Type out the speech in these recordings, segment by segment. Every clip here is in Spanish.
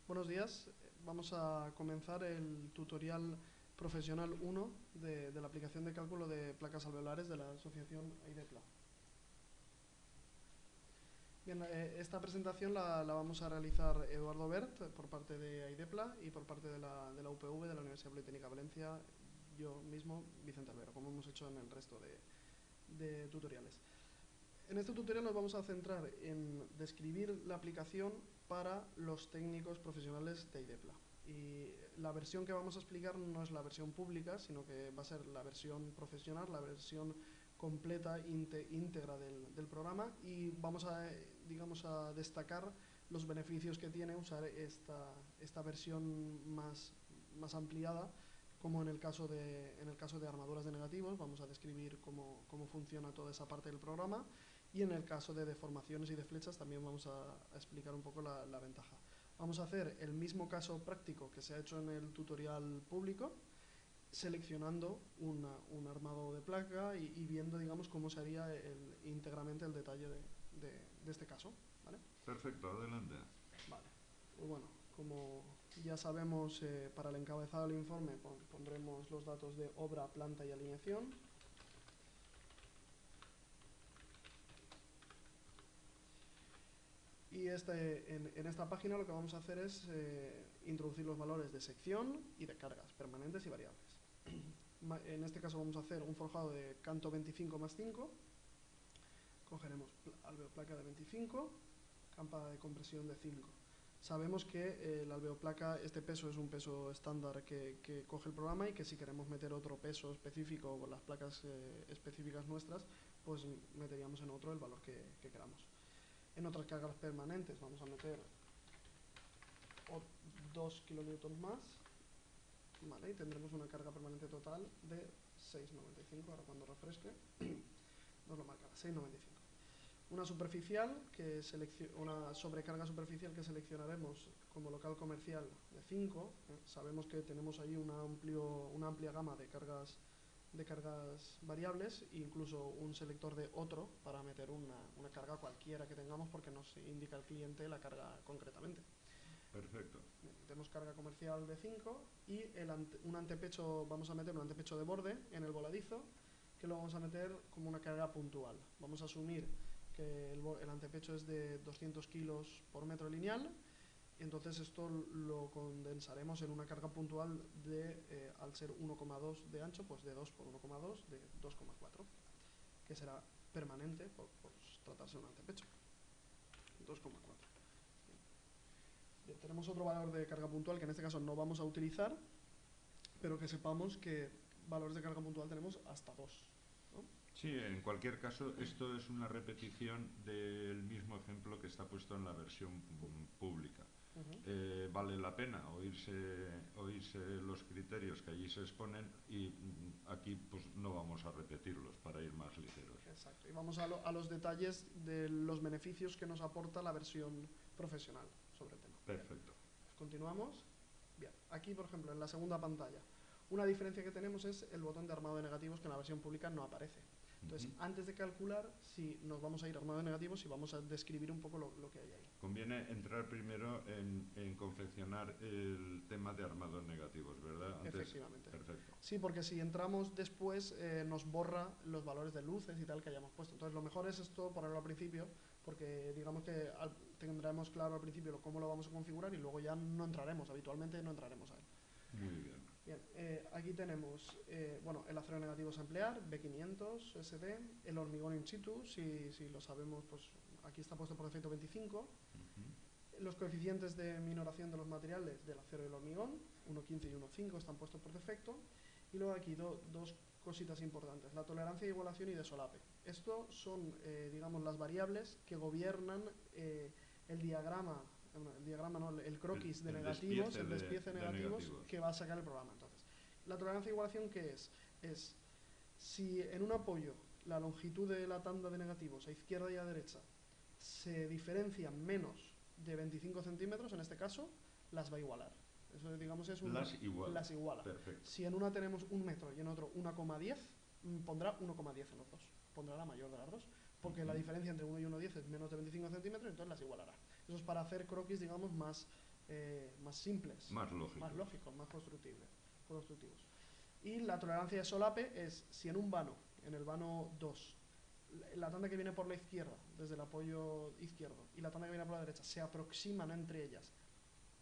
Buenos días, vamos a comenzar el tutorial profesional 1 de la aplicación de cálculo de placas alveolares de la asociación AIDEPLA. Bien, esta presentación la vamos a realizar Eduardo Bert por parte de AIDEPLA y por parte de la UPV, de la Universidad Politécnica de Valencia, yo mismo, Vicente Albero, como hemos hecho en el resto de tutoriales. En este tutorial nos vamos a centrar en describir la aplicación para los técnicos profesionales de AIDEPLA. Y la versión que vamos a explicar no es la versión pública, sino que va a ser la versión profesional, la versión completa, íntegra del programa, y vamos a, a destacar los beneficios que tiene usar esta versión más ampliada, como en el caso de armaduras de negativos. Vamos a describir cómo funciona toda esa parte del programa, y en el caso de deformaciones y de flechas también vamos a explicar un poco la ventaja. Vamos a hacer el mismo caso práctico que se ha hecho en el tutorial público, seleccionando un armado de placa y viendo, digamos, cómo se haría íntegramente el detalle de este caso, ¿vale? Perfecto, adelante. Vale, pues bueno, como ya sabemos, para el encabezado del informe pondremos los datos de obra, planta y alineación. Y en esta página lo que vamos a hacer es introducir los valores de sección y de cargas, permanentes y variables. En este caso vamos a hacer un forjado de canto 25 más 5. Cogeremos alveoplaca de 25, campa de compresión de 5. Sabemos que la alveoplaca, este peso es un peso estándar que coge el programa, y que si queremos meter otro peso específico con las placas específicas nuestras, pues meteríamos en otro el valor que queramos. En otras cargas permanentes vamos a meter 2 kilonewtons más, ¿vale? Y tendremos una carga permanente total de 6,95. Ahora cuando refresque nos lo marcará, 6,95. Una sobrecarga superficial que seleccionaremos como local comercial de 5. Sabemos que tenemos ahí una amplia gama de cargas variables, e incluso un selector de otro para meter una carga cualquiera que tengamos, porque nos indica el cliente la carga concretamente. Perfecto. Metemos carga comercial de 5 y vamos a meter un antepecho de borde en el voladizo, que lo vamos a meter como una carga puntual. Vamos a asumir que el antepecho es de 200 kilos por metro lineal, y entonces esto lo condensaremos en una carga puntual de, al ser 1,2 de ancho, pues de 2 por 1,2, de 2,4, que será permanente por tratarse de un antepecho. 2,4. Bien, tenemos otro valor de carga puntual que en este caso no vamos a utilizar, pero que sepamos que valores de carga puntual tenemos hasta 2, ¿no? Sí, en cualquier caso, esto es una repetición del mismo ejemplo que está puesto en la versión pública. Vale la pena oírse los criterios que allí se exponen, y aquí pues no vamos a repetirlos para ir más ligeros. Exacto, y vamos a los detalles de los beneficios que nos aporta la versión profesional sobre el tema. Perfecto. Bien, continuamos. Bien, aquí por ejemplo en la segunda pantalla, una diferencia que tenemos es el botón de armado de negativos, que en la versión pública no aparece. Entonces, antes de calcular, si nos vamos a ir a armado de negativos y vamos a describir un poco lo que hay ahí. Conviene entrar primero en confeccionar el tema de armados negativos, ¿verdad? Antes, efectivamente. Perfecto. Sí, porque si entramos después nos borra los valores de luces y tal que hayamos puesto. Entonces lo mejor es esto ponerlo al principio, porque digamos que tendremos claro al principio cómo lo vamos a configurar, y luego ya no entraremos, habitualmente no entraremos a él. Muy bien. Bien, aquí tenemos el acero negativo a emplear, B500 SD, el hormigón in situ, si lo sabemos, pues aquí está puesto por defecto 25. Los coeficientes de minoración de los materiales del acero y el hormigón, 1,15 y 1,5, están puestos por defecto. Y luego aquí dos cositas importantes: la tolerancia de igualación y de solape. Esto son, digamos, las variables que gobiernan el diagrama, el croquis de negativos, el despiece de negativos que va a sacar el programa. Entonces, la tolerancia de igualación, ¿qué es? Es si en un apoyo la longitud de la tanda de negativos a izquierda y a derecha se diferencian menos de 25 centímetros, en este caso, las va a igualar. Eso, digamos, es las iguala. Perfecto. Si en una tenemos 1 metro y en otro 1,10, pondrá 1,10 en los dos. Pondrá la mayor de las dos, porque la diferencia entre 1 y 1,10 es menos de 25 centímetros, entonces las igualará. Eso es para hacer croquis, digamos, más más simples, Más lógicos. más lógicos, más constructivos. Y la tolerancia de solape es si en un vano, en el vano 2, la tanda que viene por la izquierda, desde el apoyo izquierdo, y la tanda que viene por la derecha se aproximan entre ellas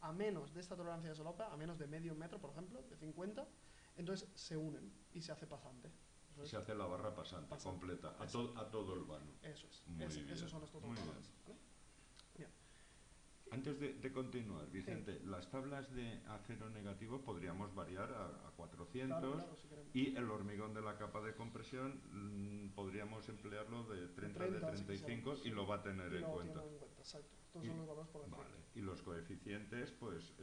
a menos de esta tolerancia de solape, a menos de medio metro, por ejemplo, de 50, entonces se unen y se hace pasante. Y se hace la barra pasante completa, a todo el vano. Eso es. Muy bien. Esos son estos dos valores. ¿Vale? Bien. Antes de continuar, Vicente, las tablas de acero negativo podríamos variar a 400, claro, si queremos. Y el hormigón de la capa de compresión podríamos emplearlo de 30, de 35 si y lo va a tener en cuenta. Exacto. Estos son los valores por defecto. Vale. Y los coeficientes, pues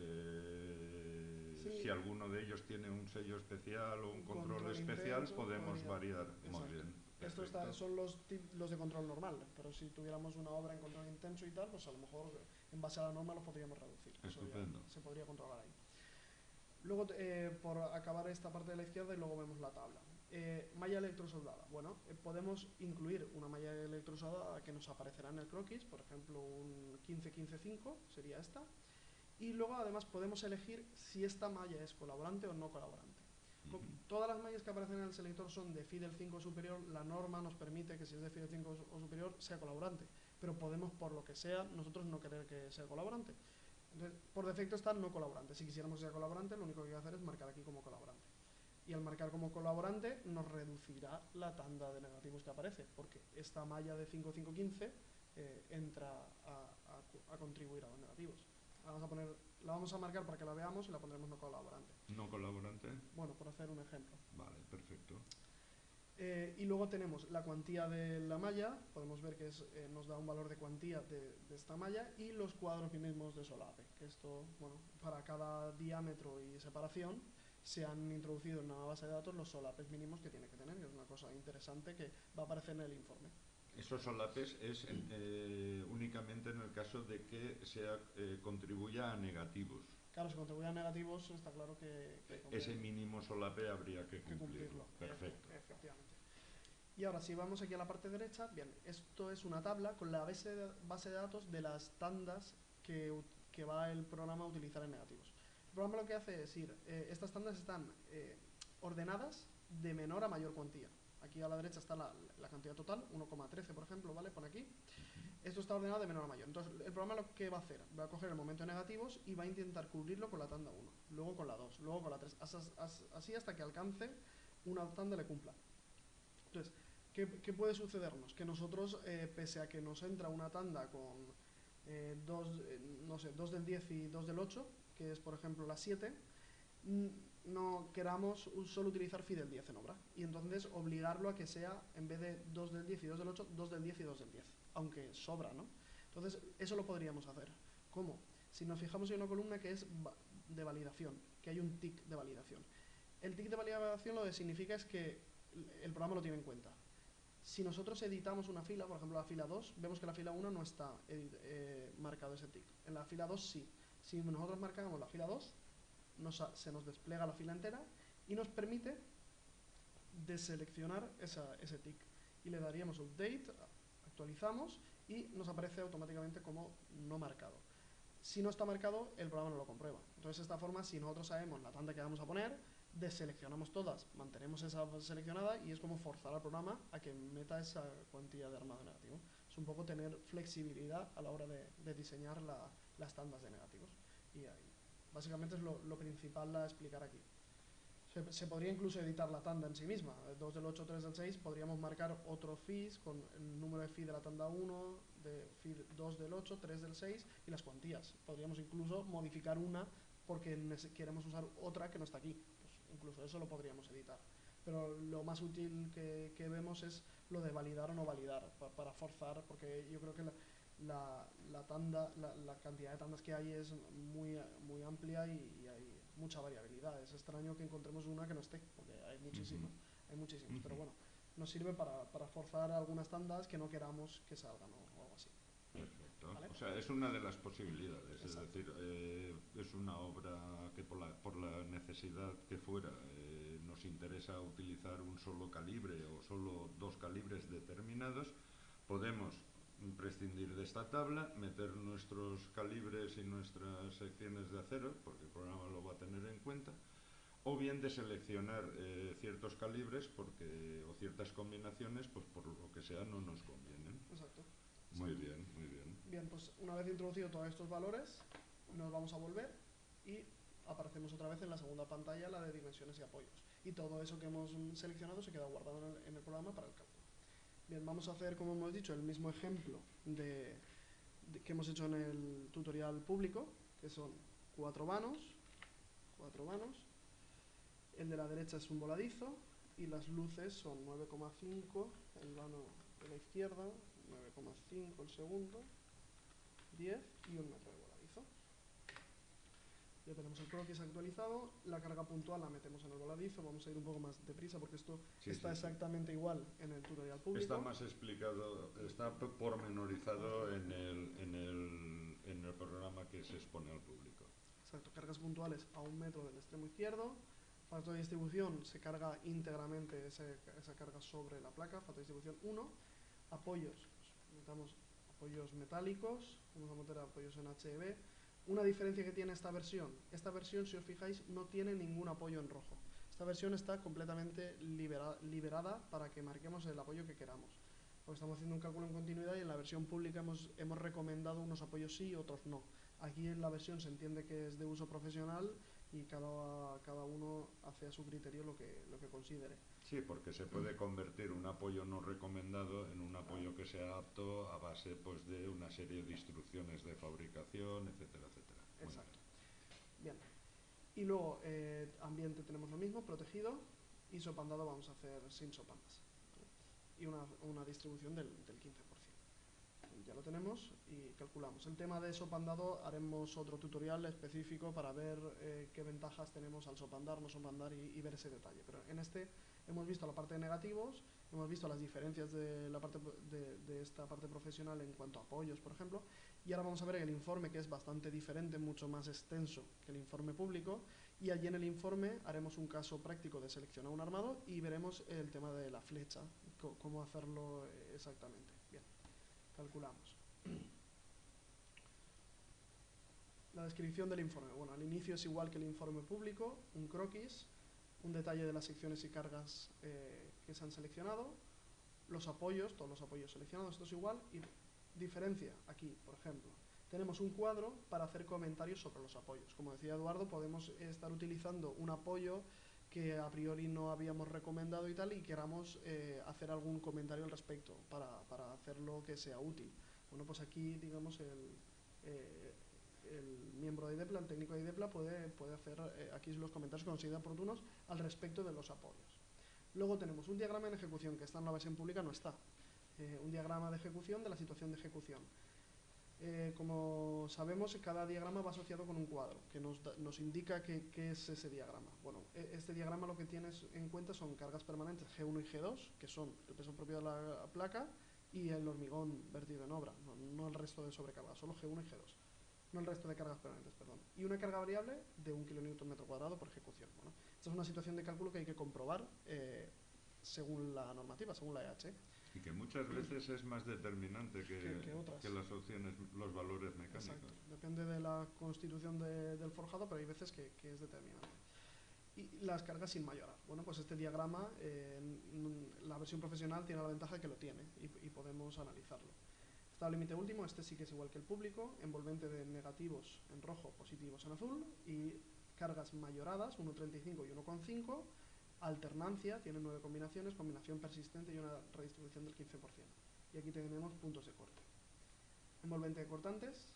sí, si alguno de ellos tiene un sello especial o un control especial, intenso, podemos variar. Exacto. Muy bien. Estos son los de control normal, pero si tuviéramos una obra en control intenso y tal, pues a lo mejor en base a la norma lo podríamos reducir. Estupendo. Eso se podría controlar ahí. Luego, por acabar esta parte de la izquierda y luego vemos la tabla. Malla electrosoldada. Bueno, podemos incluir una malla electrosoldada que nos aparecerá en el croquis, por ejemplo un 15-15-5 sería esta. Y luego además podemos elegir si esta malla es colaborante o no colaborante. Todas las mallas que aparecen en el selector son de FIDEL 5 o superior. La norma nos permite que si es de FIDEL 5 o superior sea colaborante, pero podemos, por lo que sea, nosotros no querer que sea colaborante. Entonces, por defecto está no colaborante. Si quisiéramos que sea colaborante, lo único que hay que hacer es marcar aquí como colaborante. Y al marcar como colaborante nos reducirá la tanda de negativos que aparece, porque esta malla de 5-5-15 entra a contribuir a los negativos. La vamos a marcar para que la veamos y la pondremos no colaborante. ¿No colaborante? Bueno, por hacer un ejemplo. Vale, perfecto. Y luego tenemos la cuantía de la malla, podemos ver que nos da un valor de cuantía de esta malla, y los cuadros mínimos de solape, que esto, bueno, para cada diámetro y separación se han introducido en una base de datos los solapes mínimos que tiene que tener, y es una cosa interesante que va a aparecer en el informe. Esos solapes es únicamente en el caso de que contribuya a negativos. Claro, si contribuye a negativos, está claro que ese mínimo solape habría que cumplirlo. Perfecto. Efectivamente. Y ahora, si vamos aquí a la parte derecha, bien, esto es una tabla con la base de datos de las tandas que va el programa a utilizar en negativos. El programa lo que hace es estas tandas están ordenadas de menor a mayor cuantía. Aquí a la derecha está la cantidad total, 1,13 por ejemplo, ¿vale? Pone aquí. Esto está ordenado de menor a mayor. Entonces, el programa lo que va a hacer, va a coger el momento de negativos y va a intentar cubrirlo con la tanda 1, luego con la 2, luego con la 3, así hasta que alcance una tanda le cumpla. Entonces, ¿qué puede sucedernos? Que nosotros, pese a que nos entra una tanda con 2 del 10 y 2 del 8, que es por ejemplo la 7, no queramos solo utilizar FIDEL 10 en obra, y entonces obligarlo a que sea, en vez de 2 del 10 y 2 del 8, 2 del 10 y 2 del 10, aunque sobra, ¿no? Entonces, eso lo podríamos hacer. ¿Cómo? Si nos fijamos en una columna que es de validación, que hay un tick de validación. El tick de validación lo que significa es que el programa lo tiene en cuenta. Si nosotros editamos una fila, por ejemplo la fila 2, vemos que la fila 1 no está marcado ese tick. En la fila 2 sí. Si nosotros marcamos la fila 2, se nos despliega la fila entera y nos permite deseleccionar ese tick. Y le daríamos update, actualizamos y nos aparece automáticamente como no marcado. Si no está marcado, el programa no lo comprueba. Entonces, de esta forma, si nosotros sabemos la tanda que vamos a poner, deseleccionamos todas, mantenemos esa seleccionada y es como forzar al programa a que meta esa cuantía de armado negativo. Es un poco tener flexibilidad a la hora de diseñar las tandas de negativos. Y ahí, básicamente es lo principal a explicar aquí. Se podría incluso editar la tanda en sí misma. 2 del 8, 3 del 6, podríamos marcar otro FIS con el número de FI de la tanda 1, de FI 2 del 8, 3 del 6 y las cuantías. Podríamos incluso modificar una porque queremos usar otra que no está aquí. Pues incluso eso lo podríamos editar. Pero lo más útil que vemos es lo de validar o no validar, para forzar, porque yo creo que la cantidad de tandas que hay es muy amplia y hay mucha variabilidad. Es extraño que encontremos una que no esté, porque hay muchísimas, pero bueno, nos sirve para forzar algunas tandas que no queramos que salgan o algo así. Perfecto. ¿Vale? O sea, es una de las posibilidades. Exacto. Es decir, es una obra que por la necesidad que fuera nos interesa utilizar un solo calibre o solo dos calibres determinados, podemos prescindir de esta tabla, meter nuestros calibres y nuestras secciones de acero, porque el programa lo va a tener en cuenta, o bien de seleccionar ciertos calibres o ciertas combinaciones, pues por lo que sea no nos convienen. Exacto. Muy bien, muy bien. Bien, pues una vez introducido todos estos valores, nos vamos a volver y aparecemos otra vez en la segunda pantalla, la de dimensiones y apoyos. Y todo eso que hemos seleccionado se queda guardado en el programa para el cálculo. Bien, vamos a hacer, como hemos dicho, el mismo ejemplo que hemos hecho en el tutorial público, que son 4 vanos. El de la derecha es un voladizo y las luces son 9,5 el vano de la izquierda, 9,5 el segundo, 10 y 1 metro de voladizo. Ya tenemos el croquis actualizado, la carga puntual la metemos en el voladizo, vamos a ir un poco más deprisa porque esto está exactamente igual en el tutorial público. Está más explicado, está pormenorizado en el programa que se expone al público. Exacto, cargas puntuales a 1 metro del extremo izquierdo, factor de distribución se carga íntegramente esa carga sobre la placa, factor de distribución 1, apoyos, pues metamos apoyos metálicos, vamos a meter apoyos en HEB. Una diferencia que tiene esta versión, si os fijáis no tiene ningún apoyo en rojo. Esta versión está completamente liberada para que marquemos el apoyo que queramos. Porque estamos haciendo un cálculo en continuidad y en la versión pública hemos recomendado unos apoyos sí y otros no. Aquí en la versión se entiende que es de uso profesional y cada uno hace a su criterio lo que considere. Sí, porque se puede convertir un apoyo no recomendado en un apoyo que sea apto a base pues, de una serie de instrucciones de fabricación, etcétera, etcétera. Exacto. Bien. Y luego, ambiente tenemos lo mismo, protegido, y sopandado vamos a hacer sin sopandas. Y una distribución del 15%. Ya lo tenemos y calculamos. El tema de sopandado haremos otro tutorial específico para ver qué ventajas tenemos al sopandar, no sopandar y ver ese detalle. Pero en este hemos visto la parte de negativos, hemos visto las diferencias de esta parte profesional en cuanto a apoyos, por ejemplo, y ahora vamos a ver el informe, que es bastante diferente, mucho más extenso que el informe público, y allí en el informe haremos un caso práctico de seleccionar un armado y veremos el tema de la flecha, cómo hacerlo exactamente. Bien. Calculamos. La descripción del informe. Bueno, al inicio es igual que el informe público, un croquis, un detalle de las secciones y cargas que se han seleccionado, los apoyos, todos los apoyos seleccionados, esto es igual, y diferencia aquí, por ejemplo. Tenemos un cuadro para hacer comentarios sobre los apoyos. Como decía Eduardo, podemos estar utilizando un apoyo que a priori no habíamos recomendado y tal, y queramos hacer algún comentario al respecto para hacerlo que sea útil. Bueno, pues aquí, digamos, el miembro de IDEPLA, el técnico de IDEPLA, puede hacer aquí los comentarios que considera oportunos al respecto de los apoyos. Luego tenemos un diagrama en ejecución, que está en la versión pública, no está. Un diagrama de ejecución de la situación de ejecución. Como sabemos, cada diagrama va asociado con un cuadro, que nos indica qué es ese diagrama. Bueno, este diagrama lo que tienes en cuenta son cargas permanentes G1 y G2, que son el peso propio de la placa y el hormigón vertido en obra, no el resto de sobrecarga, solo G1 y G2, no el resto de cargas permanentes, perdón. Y una carga variable de 1 kN/m² por ejecución. Bueno, esta es una situación de cálculo que hay que comprobar según la normativa, según la EH. Y que muchas veces es más determinante que las opciones, los valores mecánicos. Exacto. Depende de la constitución del forjado, pero hay veces que es determinante. Y las cargas sin mayorar. Bueno, pues este diagrama, la versión profesional tiene la ventaja de que lo tiene y podemos analizarlo. Estado límite último, este sí que es igual que el público, envolvente de negativos en rojo, positivos en azul, y cargas mayoradas, 1,35 y 1,5, alternancia, tiene 9 combinaciones, combinación persistente y una redistribución del 15%. Y aquí tenemos puntos de corte. Envolvente de cortantes,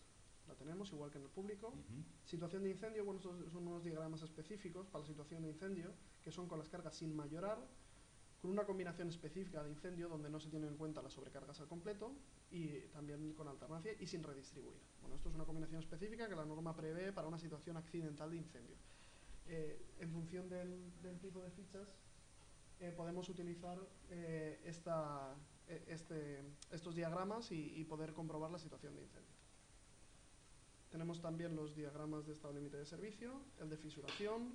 la tenemos igual que en el público. Situación de incendio, bueno, estos son unos diagramas específicos para la situación de incendio, que son con las cargas sin mayorar, con una combinación específica de incendio donde no se tienen en cuenta las sobrecargas al completo y también con alternancia y sin redistribuir. Bueno, esto es una combinación específica que la norma prevé para una situación accidental de incendio. En función del tipo de fichas podemos utilizar estos diagramas y poder comprobar la situación de incendio. Tenemos también los diagramas de estado límite de servicio, el de fisuración.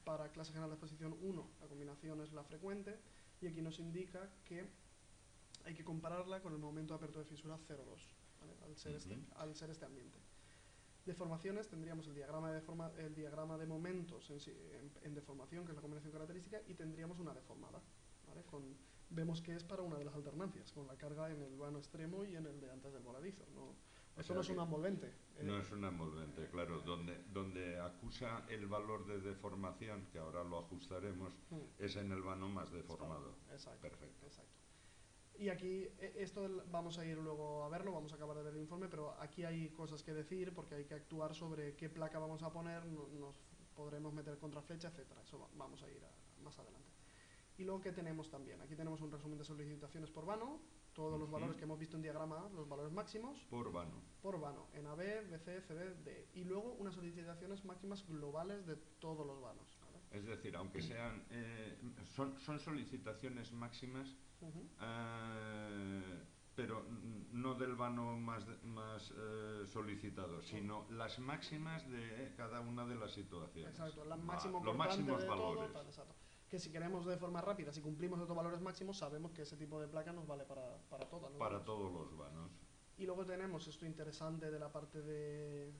Para clase general de exposición 1 la combinación es la frecuente y aquí nos indica que hay que compararla con el momento de apertura de fisura 0,2, ¿vale? Al ser este ambiente. Deformaciones, tendríamos el diagrama de momentos en deformación, que es la combinación característica, y tendríamos una deformada, ¿vale? Vemos que es para una de las alternancias, con la carga en el vano extremo y en el de antes del voladizo. Esto no es una envolvente. No es una envolvente, claro. Donde acusa el valor de deformación, que ahora lo ajustaremos, es en el vano más deformado. Exacto. Perfecto. Exacto. Y aquí, esto vamos a ir luego a verlo, vamos a acabar de ver el informe, pero aquí hay cosas que decir porque hay que actuar sobre qué placa vamos a poner, nos podremos meter contraflecha, etcétera. Eso vamos a ir más adelante. Y luego, ¿qué tenemos también? Aquí tenemos un resumen de solicitaciones por vano, todos los valores que hemos visto en diagrama A, los valores máximos. Por vano. Por vano, en AB, BC, CD, D. Y luego unas solicitaciones máximas globales de todos los vanos, ¿vale? Es decir, aunque sean... son solicitaciones máximas, pero no del vano más solicitado, sino las máximas de cada una de las situaciones. Exacto, los máximos valores. Todo, exacto. Que si queremos de forma rápida, si cumplimos estos valores máximos, sabemos que ese tipo de placa nos vale para todos los vanos. Todos los vanos. Y luego tenemos esto interesante de la parte del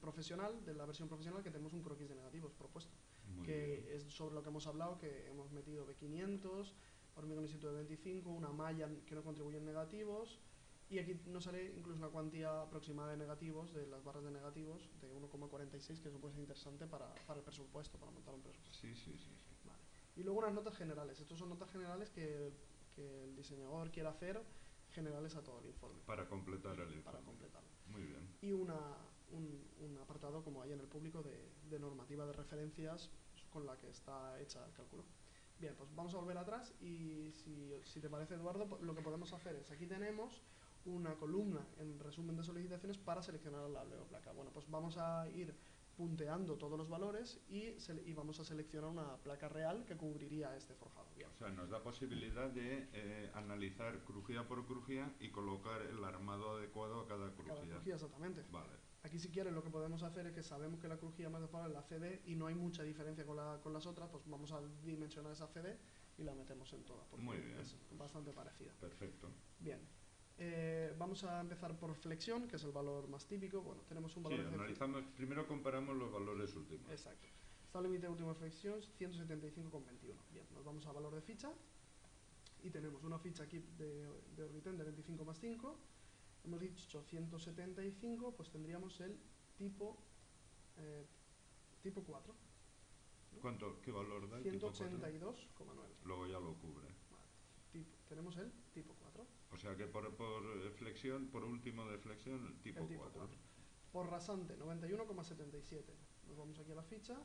profesional, de la versión profesional, que tenemos un croquis de negativos propuesto. Que es sobre lo que hemos hablado, que hemos metido B500, hormigón in situ de 25, una malla que no contribuye en negativos, y aquí nos sale incluso una cuantía aproximada de negativos, de las barras de negativos, de 1,46, que eso puede ser interesante para el presupuesto, para montar un presupuesto. Sí. Vale. Y luego unas notas generales. Estos son notas generales que el diseñador quiere hacer, generales a todo el informe. Para completar el informe. Para completarlo. Muy bien. Y un apartado, como hay en el público, de normativa de referencias con la que está hecha el cálculo. Bien, pues vamos a volver atrás y si te parece, Eduardo, lo que podemos hacer es, aquí tenemos una columna en resumen de solicitaciones para seleccionar la placa. Bueno, pues vamos a ir punteando todos los valores y vamos a seleccionar una placa real que cubriría este forjado. Bien. O sea, nos da posibilidad de analizar crujía por crujía y colocar el armado adecuado a cada crujía. Cada crujía, exactamente. Vale. Aquí, si quieres, lo que podemos hacer es que sabemos que la crujía más deformada es la CD y no hay mucha diferencia con las otras, pues vamos a dimensionar esa CD y la metemos en toda, porque muy bien, es bastante parecida. Perfecto. Bien. Vamos a empezar por flexión, que es el valor más típico. Bueno, tenemos un valor... Sí, analizamos, primero comparamos los valores últimos. Exacto. Está el límite último de flexión 175,21. Bien, nos vamos a valor de ficha y tenemos una ficha aquí de Orbiten de 25 más 5. Hemos dicho 175, pues tendríamos el tipo 4. ¿no? ¿Qué valor da el 182,9. Luego ya lo cubre. Vale. Tenemos el tipo 4. O sea que por flexión, por último de flexión, el tipo 4. Por rasante, 91,77. Nos vamos aquí a la ficha.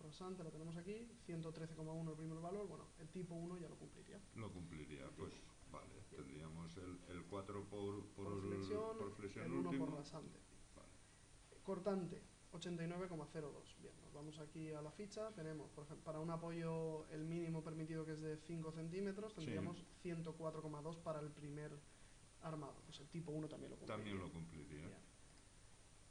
Rasante lo tenemos aquí, 113,1 el primer valor. Bueno, el tipo 1 ya lo cumpliría. Lo cumpliría, pues vale. Bien. Tendríamos el 4 por flexión, el 1 último. por rasante. Vale. Cortante, 89,02. Bien, nos vamos aquí a la ficha. Tenemos, por ejemplo, para un apoyo el mínimo permitido, que es de 5 centímetros, tendríamos 104,2 para el primer armado. Pues el tipo 1 también lo cumpliría. También lo cumpliría. Bien.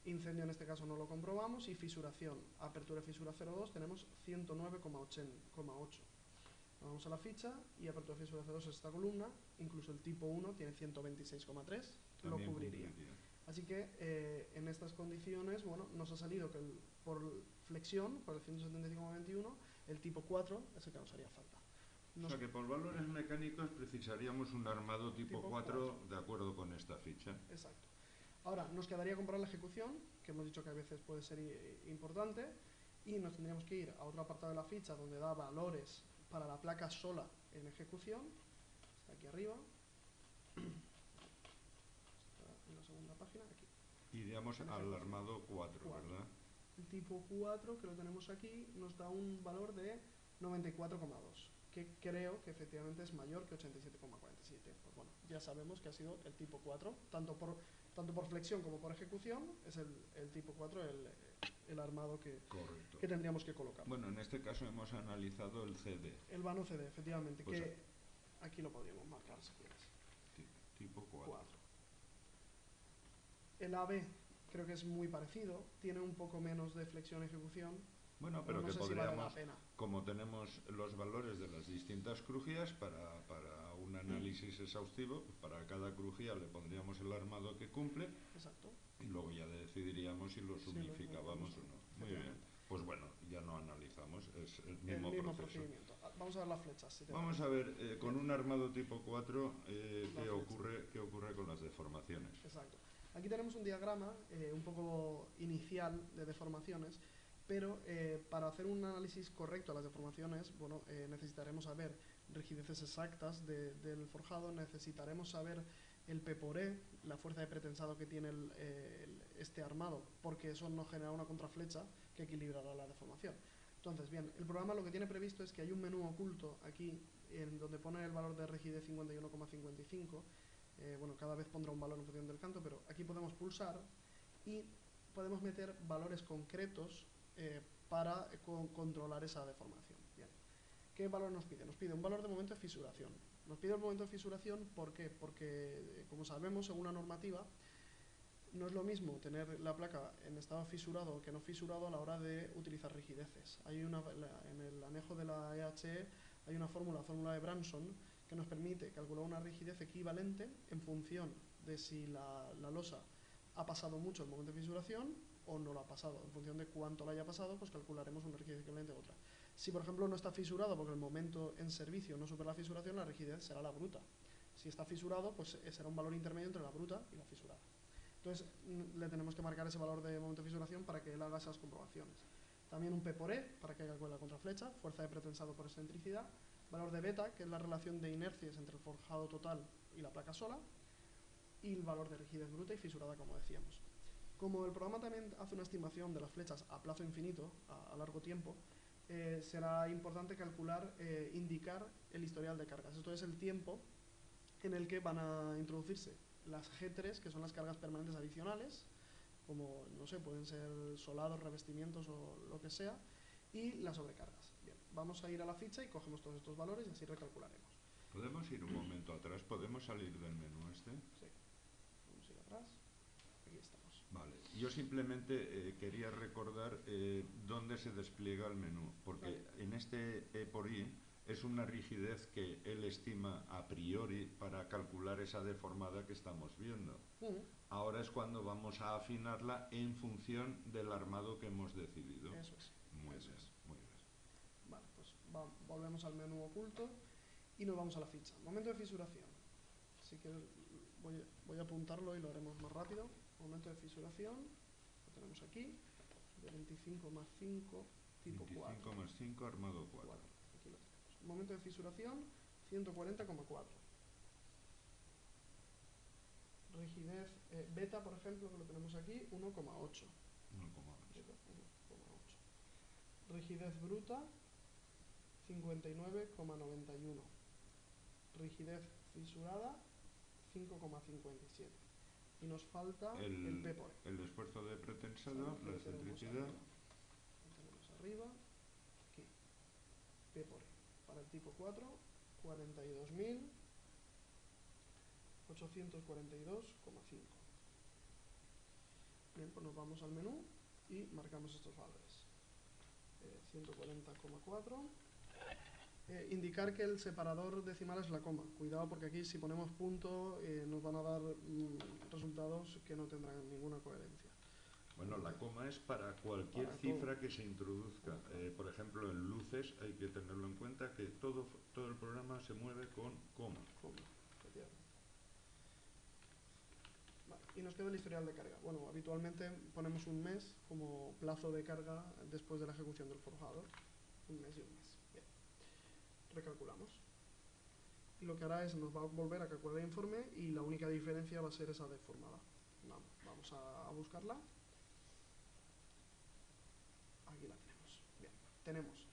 Incendio en este caso no lo comprobamos, y fisuración, apertura de fisura 0,2, tenemos 109,8. Vamos a la ficha y apertura de fisura 0,2 es esta columna, incluso el tipo 1 tiene 126,3, lo cubriría. Así que en estas condiciones, bueno, nos ha salido que por flexión, por el 175,21, el tipo 4 es el que nos haría falta. O sea que por valores mecánicos precisaríamos un armado tipo 4 de acuerdo con esta ficha. Exacto. Ahora, nos quedaría comprar la ejecución, que hemos dicho que a veces puede ser importante, y nos tendríamos que ir a otro apartado de la ficha donde da valores para la placa sola en ejecución. Está aquí arriba. Está en la segunda página, aquí. Iríamos al armado 4, ¿verdad? El tipo 4, que lo tenemos aquí, nos da un valor de 94,2, que creo que efectivamente es mayor que 87,47. Pues bueno, ya sabemos que ha sido el tipo 4, tanto por flexión como por ejecución, es el tipo 4 el armado que tendríamos que colocar. Bueno, en este caso hemos analizado el CD. El vano CD, efectivamente, pues que aquí lo podríamos marcar si quieres. Tipo 4. El AB creo que es muy parecido, tiene un poco menos de flexión y ejecución. Bueno, pero no que sé podríamos, si vale la pena. como tenemos los valores de las distintas crujías, para un análisis exhaustivo, pues para cada crujía le pondríamos el armado que cumple. Exacto. Y luego ya decidiríamos si los unificábamos o no. Muy bien. Pues bueno, ya no analizamos, es el mismo proceso. Procedimiento. Vamos a ver las flechas. Si vamos a ver, con un armado tipo 4, qué ocurre con las deformaciones. Exacto. Aquí tenemos un diagrama un poco inicial de deformaciones, pero para hacer un análisis correcto a las deformaciones, bueno, necesitaremos saber rigideces exactas del forjado, necesitaremos saber el P por E, la fuerza de pretensado que tiene este armado, porque eso nos genera una contraflecha que equilibrará la deformación. Entonces, bien, el programa lo que tiene previsto es que hay un menú oculto aquí, en donde pone el valor de rigidez 51,55. Bueno, cada vez pondrá un valor en función del canto, pero aquí podemos pulsar y podemos meter valores concretos para controlar esa deformación. Bien. ¿Qué valor nos pide? Nos pide un valor de momento de fisuración. Nos pide el momento de fisuración, ¿por qué? Porque, como sabemos, según la normativa, no es lo mismo tener la placa en estado fisurado que no fisurado a la hora de utilizar rigideces. En el anejo de la EHE hay una fórmula de Branson, que nos permite calcular una rigidez equivalente en función de si la losa ha pasado mucho el momento de fisuración o no lo ha pasado. En función de cuánto la haya pasado, pues calcularemos una rigidez equivalente a otra. Si, por ejemplo, no está fisurado porque el momento en servicio no supera la fisuración, la rigidez será la bruta. Si está fisurado, pues será un valor intermedio entre la bruta y la fisurada. Entonces, le tenemos que marcar ese valor de momento de fisuración para que él haga esas comprobaciones. También un P por E, para que calcule la contraflecha, fuerza de pretensado por excentricidad, valor de beta, que es la relación de inercias entre el forjado total y la placa sola, y el valor de rigidez bruta y fisurada, como decíamos. Como el programa también hace una estimación de las flechas a plazo infinito, a largo tiempo, será importante calcular, indicar el historial de cargas. Esto es el tiempo en el que van a introducirse las G3, que son las cargas permanentes adicionales, como, no sé, pueden ser solados, revestimientos o lo que sea, y las sobrecargas. Bien, vamos a ir a la ficha y cogemos todos estos valores y así recalcularemos. ¿Podemos ir un momento atrás? ¿Podemos salir del menú este? Sí, vamos a ir atrás. Aquí estamos. Vale, yo simplemente quería recordar dónde se despliega el menú, porque vale, en este E por I es una rigidez que él estima a priori para calcular esa deformada que estamos viendo. Ahora es cuando vamos a afinarla en función del armado que hemos decidido. Eso es. Muy bien. Vale, pues volvemos al menú oculto y nos vamos a la ficha. Momento de fisuración. Si quieres, voy a apuntarlo y lo haremos más rápido. Momento de fisuración, lo tenemos aquí, de 25 más 5, tipo 4. 25 más 5, armado 4. Aquí lo tenemos. Momento de fisuración, 140,4. Rigidez beta, por ejemplo, que lo tenemos aquí, 1,8. Rigidez bruta, 59,91. Rigidez fisurada, 5,57. Y nos falta el P por E. El esfuerzo de pretensado, la excentricidad. Lo tenemos arriba, aquí. P por E. Para el tipo 4, 42.842,5. Bien, pues nos vamos al menú y marcamos estos valores. 140,4. Indicar que el separador decimal es la coma. Cuidado porque aquí si ponemos punto nos van a dar resultados que no tendrán ninguna coherencia. Bueno, la coma es para cualquier cifra que se introduzca. Por ejemplo, en luces hay que tenerlo en cuenta que todo el programa se mueve con coma. Vale, y nos queda el historial de carga. Bueno, habitualmente ponemos un mes como plazo de carga después de la ejecución del forjado. Un mes y un mes. Bien. Recalculamos. Y lo que hará es nos va a volver a calcular el informe y la única diferencia va a ser esa deformada. Vamos a buscarla. Aquí la tenemos. Bien, tenemos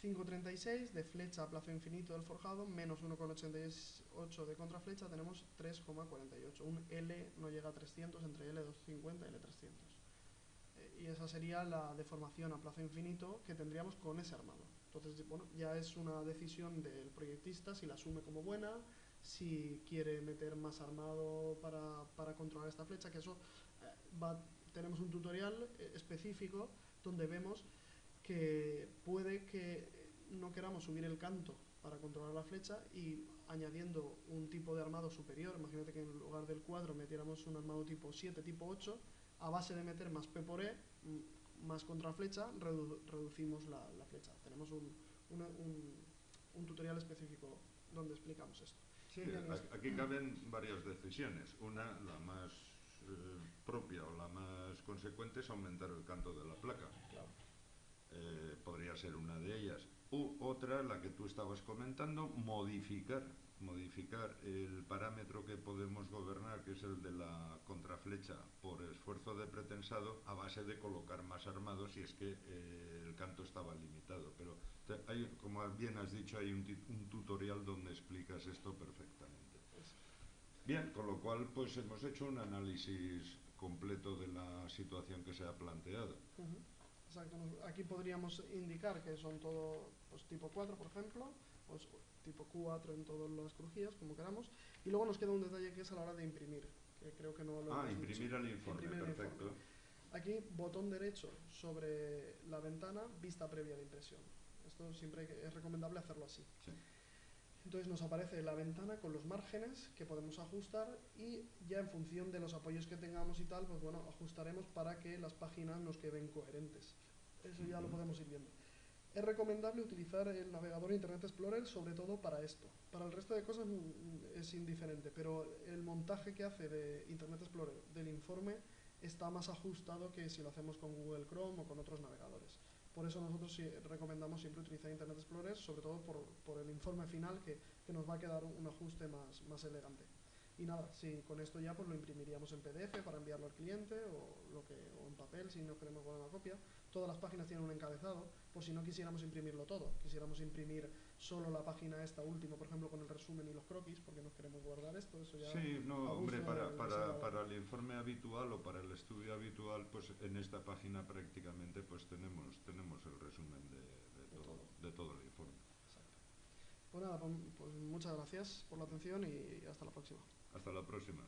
5,36 de flecha a plazo infinito del forjado, menos 1,88 de contraflecha, tenemos 3,48. Un L no llega a 300 entre L250 y L300. Y esa sería la deformación a plazo infinito que tendríamos con ese armado. Entonces, bueno, ya es una decisión del proyectista si la asume como buena, si quiere meter más armado para controlar esta flecha, que eso tenemos un tutorial específico donde vemos que puede que no queramos subir el canto para controlar la flecha y añadiendo un tipo de armado superior. Imagínate que en lugar del cuadro metiéramos un armado tipo 7, tipo 8, a base de meter más P por E, más contraflecha, reducimos la flecha. Tenemos un tutorial específico donde explicamos esto. Sí, aquí caben varias decisiones. Una, la más propia o la más consecuente, es aumentar el canto de la placa. Claro. Podría ser una de ellas. U otra, la que tú estabas comentando, modificar el parámetro que podemos gobernar, que es el de la contraflecha por esfuerzo de pretensado, a base de colocar más armados si es que el canto estaba limitado. Pero hay, como bien has dicho, hay un tutorial donde explicas esto perfectamente. Bien, con lo cual pues hemos hecho un análisis completo de la situación que se ha planteado. Exacto. Aquí podríamos indicar que son todo pues, tipo 4, por ejemplo, o tipo 4 en todas las crujías, como queramos. Y luego nos queda un detalle que es a la hora de imprimir, que creo que no lo hemos imprimir dicho. el informe, Imprimir el perfecto. informe. Aquí, botón derecho sobre la ventana, vista previa de impresión. Esto siempre es recomendable hacerlo así. Sí. Entonces nos aparece la ventana con los márgenes que podemos ajustar y ya en función de los apoyos que tengamos y tal, pues bueno, ajustaremos para que las páginas nos queden coherentes. Eso ya lo podemos ir viendo. Es recomendable utilizar el navegador Internet Explorer sobre todo para esto. Para el resto de cosas es indiferente, pero el montaje que hace de Internet Explorer del informe está más ajustado que si lo hacemos con Google Chrome o con otros navegadores. Por eso nosotros recomendamos siempre utilizar Internet Explorer, sobre todo por el informe final que nos va a quedar un ajuste más elegante. Y nada, si con esto ya pues lo imprimiríamos en PDF para enviarlo al cliente o en papel si no queremos guardar una copia. Todas las páginas tienen un encabezado, por si no quisiéramos imprimirlo todo. Quisiéramos imprimir solo la página esta última, por ejemplo, con el resumen y los croquis, porque nos queremos guardar esto. Eso ya sí, no, hombre, para el informe habitual o para el estudio habitual, pues en esta página prácticamente pues tenemos el resumen de todo el informe. Exacto. Pues nada, pues muchas gracias por la atención y hasta la próxima. Hasta la próxima.